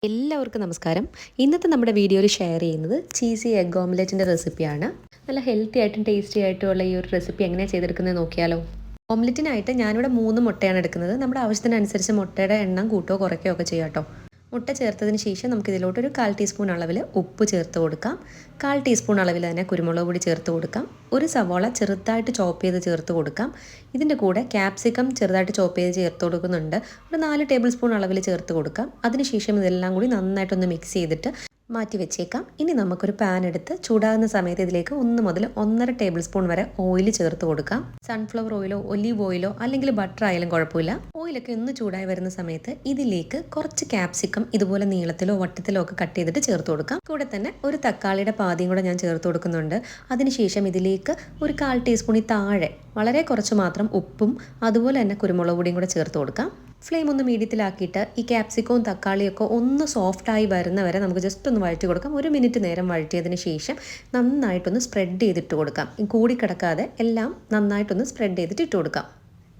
എല്ലാവർക്കും നമസ്കാരം. ഇന്നത്തെ നമ്മുടെ വീഡിയോയിൽ ഷെയർ ചെയ്യുന്നത് ചീസി എഗ് ഓംലെറ്റിൻ്റെ റെസിപ്പിയാണ്. നല്ല ഹെൽത്തി ആയിട്ടും ടേസ്റ്റി ആയിട്ടുള്ള ഈ ഒരു റെസിപ്പി എങ്ങനെയാണ് ചെയ്തെടുക്കുന്നത് നോക്കിയാലോ. ഓംലെറ്റിനായിട്ട് ഞാനിവിടെ 3 മുട്ടയാണ് എടുക്കുന്നത്. നമ്മുടെ ആവശ്യത്തിനനുസരിച്ച് മുട്ടയുടെ എണ്ണം കൂട്ടോ കുറയ്ക്കുകയോ ഒക്കെ ചെയ്യാം കേട്ടോ. മുട്ട ചേർത്തതിന് ശേഷം നമുക്കിതിലോട്ട് ഒരു 1/4 ടീസ്പൂൺ അളവിൽ ഉപ്പ് ചേർത്ത് കൊടുക്കാം. 1/4 ടീസ്പൂൺ അളവിൽ തന്നെ കുരുമുളക് പൊടി ചേർത്ത് കൊടുക്കാം. ഒരു സവാള ചെറുതായിട്ട് ചോപ്പ് ചെയ്ത് ചേർത്ത് കൊടുക്കാം. ഇതിൻ്റെ കൂടെ ക്യാപ്സിക്കം ചെറുതായിട്ട് ചോപ്പ് ചെയ്ത് ചേർത്ത് കൊടുക്കുന്നുണ്ട്. ഒരു 4 ടേബിൾ സ്പൂൺ അളവിൽ ചേർത്ത് കൊടുക്കാം. അതിനുശേഷം ഇതെല്ലാം കൂടി നന്നായിട്ടൊന്ന് മിക്സ് ചെയ്തിട്ട് മാറ്റി വെച്ചേക്കാം. ഇനി നമുക്കൊരു പാൻ എടുത്ത് ചൂടാകുന്ന സമയത്ത് ഇതിലേക്ക് 1 മുതൽ 1.5 ടേബിൾ സ്പൂൺ വരെ ഓയിൽ ചേർത്ത് കൊടുക്കാം. സൺഫ്ലവർ ഓയിലോ ഒലീവ് ഓയിലോ അല്ലെങ്കിൽ ബട്ടർ ആയാലും കുഴപ്പമില്ല. ഓയിലൊക്കെ ഒന്ന് ചൂടായി വരുന്ന സമയത്ത് ഇതിലേക്ക് കുറച്ച് ക്യാപ്സിക്കം ഇതുപോലെ നീളത്തിലോ വട്ടത്തിലോ ഒക്കെ കട്ട് ചെയ്തിട്ട് ചേർത്ത് കൊടുക്കാം. കൂടെ തന്നെ ഒരു തക്കാളിയുടെ പാതിയും കൂടെ ഞാൻ ചേർത്ത് കൊടുക്കുന്നുണ്ട്. അതിനുശേഷം ഇതിലേക്ക് ഒരു 1/4 ടീസ്പൂണിൽ താഴെ വളരെ കുറച്ച് മാത്രം ഉപ്പും അതുപോലെ തന്നെ കുരുമുളക് പൊടിയും കൂടെ ചേർത്ത് കൊടുക്കാം. ഫ്ലെയിം ഒന്ന് മീഡിയത്തിലാക്കിയിട്ട് ഈ ക്യാപ്സിക്കവും തക്കാളിയൊക്കെ ഒന്ന് സോഫ്റ്റായി വരുന്നവരെ നമുക്ക് ജസ്റ്റ് ഒന്ന് വഴറ്റി കൊടുക്കാം. 1 മിനിറ്റ് നേരം വഴറ്റിയതിന് ശേഷം നന്നായിട്ടൊന്ന് സ്പ്രെഡ് ചെയ്തിട്ട് കൊടുക്കാം. കൂടിക്കിടക്കാതെ എല്ലാം നന്നായിട്ടൊന്ന് സ്പ്രെഡ് ചെയ്തിട്ട് ഇട്ട് കൊടുക്കാം.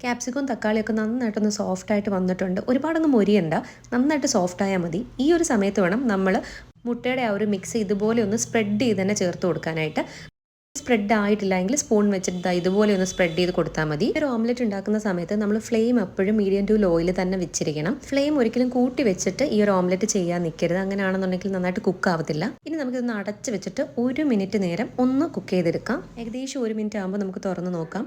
ക്യാപ്സിക്കവും തക്കാളിയൊക്കെ നന്നായിട്ടൊന്ന് സോഫ്റ്റായിട്ട് വന്നിട്ടുണ്ട്. ഒരുപാടൊന്നും മൊരിയണ്ട, നന്നായിട്ട് സോഫ്റ്റായാൽ മതി. ഈ ഒരു സമയത്ത് വേണം നമ്മൾ മുട്ടയുടെ ആ ഒരു മിക്സ് ഇതുപോലെ ഒന്ന് സ്പ്രെഡ് ചെയ്ത് തന്നെ ചേർത്ത് കൊടുക്കാനായിട്ട്. സ്പ്രെഡ് ആയിട്ടില്ല എങ്കിൽ സ്പൂൺ വെച്ചിട്ട് ഇതുപോലെ ഒന്ന് സ്പ്രെഡ് ചെയ്ത് കൊടുത്താൽ മതി. ഒരു ഓംലെറ്റ് ഉണ്ടാക്കുന്ന സമയത്ത് നമ്മൾ ഫ്ലെയിം എപ്പോഴും മീഡിയം ടു ലോയിൽ തന്നെ വെച്ചിരിക്കണം. ഫ്ലെയിം ഒരിക്കലും കൂട്ടി വെച്ചിട്ട് ഈ ഒരു ഓംലെറ്റ് ചെയ്യാൻ നിൽക്കരുത്. അങ്ങനെയാണെന്നുണ്ടെങ്കിൽ നന്നായിട്ട് കുക്ക് ആവത്തില്ല. ഇനി നമുക്കിതൊന്ന് അടച്ച് വെച്ചിട്ട് 1 മിനിറ്റ് നേരം ഒന്ന് കുക്ക് ചെയ്തെടുക്കാം. ഏകദേശം 1 മിനിറ്റ് ആകുമ്പോൾ നമുക്ക് തുറന്ന് നോക്കാം.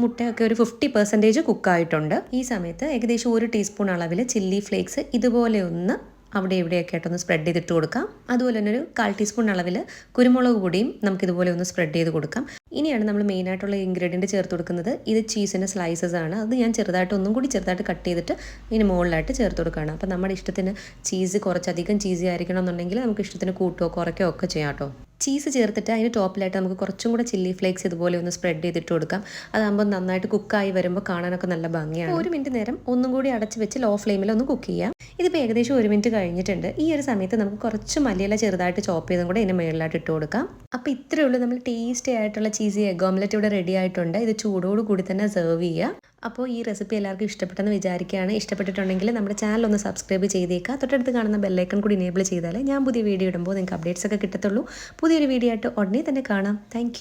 മുട്ടയൊക്കെ ഒരു 50% കുക്കായിട്ടുണ്ട്. ഈ സമയത്ത് ഏകദേശം 1 ടീസ്പൂൺ അളവിൽ ചില്ലി ഫ്ലേക്സ് ഇതുപോലെ ഒന്ന് അവിടെ ഇവിടെയൊക്കെ ആയിട്ടൊന്ന് സ്പ്രെഡ് ചെയ്തിട്ട് കൊടുക്കാം. അതുപോലെ തന്നെ ഒരു 1/4 ടീസ്പൂൺ അളവിൽ കുരുമുളക് പൊടിയും നമുക്കിതുപോലെ ഒന്ന് സ്പ്രെഡ് ചെയ്ത് കൊടുക്കാം. ഇനിയാണ് നമ്മൾ മെയിനായിട്ടുള്ള ഇൻഗ്രീഡിയൻറ്റ് ചേർത്ത് കൊടുക്കുന്നത്. ഇത് ചീസിൻ്റെ സ്ലൈസസ് ആണ്. അത് ഞാൻ ഒന്നും കൂടി ചെറുതായിട്ട് കട്ട് ചെയ്തിട്ട് ഇതിന് മുകളിലായിട്ട് ചേർത്ത് കൊടുക്കുകയാണ്. അപ്പോൾ നമ്മുടെ ഇഷ്ടത്തിന് ചീസ് കുറച്ചധികം ചീസി ആയിരിക്കണം എന്നുണ്ടെങ്കിൽ നമുക്ക് ഇഷ്ടത്തിന് കൂട്ടോ കുറയ്ക്കോ ഒക്കെ ചെയ്യാം കേട്ടോ. ചീസ് ചേർത്തിട്ട് അതിന് ടോപ്പിലായിട്ട് നമുക്ക് കുറച്ചും കൂടെ ചില്ലി ഫ്ലേക്സ് ഇതുപോലെ ഒന്ന് സ്പ്രെഡ് ചെയ്തിട്ട് കൊടുക്കാം. അതാകുമ്പോൾ നന്നായിട്ട് കുക്കായി വരുമ്പോൾ കാണാനൊക്കെ നല്ല ഭംഗിയാണ്. 1 മിനിറ്റ് നേരം ഒന്നും കൂടി അടച്ച് വെച്ച് ലോ ഫ്ലെയിമിൽ ഒന്ന് കുക്ക് ചെയ്യാം. ഇതിപ്പോൾ ഏകദേശം 1 മിനിറ്റ് കഴിഞ്ഞിട്ടുണ്ട്. ഈ ഒരു സമയത്ത് നമുക്ക് കുറച്ച് മല്ലിയില ചെറുതായിട്ട് ചോപ്പ് ചെയ്തും കൂടെ ഇതിന് മേളിലായിട്ട് ഇട്ട് കൊടുക്കാം. അപ്പോൾ ഇത്രയേ ഉള്ളൂ, നമ്മൾ ടേസ്റ്റി ആയിട്ടുള്ള ചീസി എഗ് ഓംലെറ്റ് ഇവിടെ റെഡി ആയിട്ടുണ്ട്. ഇത് ചൂടോട് കൂടി തന്നെ സെർവ് ചെയ്യുക. അപ്പോൾ ഈ റെസിപ്പി എല്ലാവർക്കും ഇഷ്ടപ്പെട്ടെന്ന് വിചാരിക്കുകയാണ്. ഇഷ്ടപ്പെട്ടിട്ടുണ്ടെങ്കിൽ നമ്മുടെ ചാനൽ ഒന്ന് സബ്സ്ക്രൈബ് ചെയ്തേക്കുക. തൊട്ടടുത്ത് കാണുന്ന ബെല്ലൈക്കൺ കൂടി എനേബിൾ ചെയ്താൽ ഞാൻ പുതിയ വീഡിയോ ഇടുമ്പോൾ നിങ്ങൾക്ക് അപ്ഡേറ്റ്സ് ഒക്കെ കിട്ടത്തുള്ളൂ. പുതിയൊരു വീഡിയോ ആയിട്ട് ഉടനെ തന്നെ കാണാം. താങ്ക്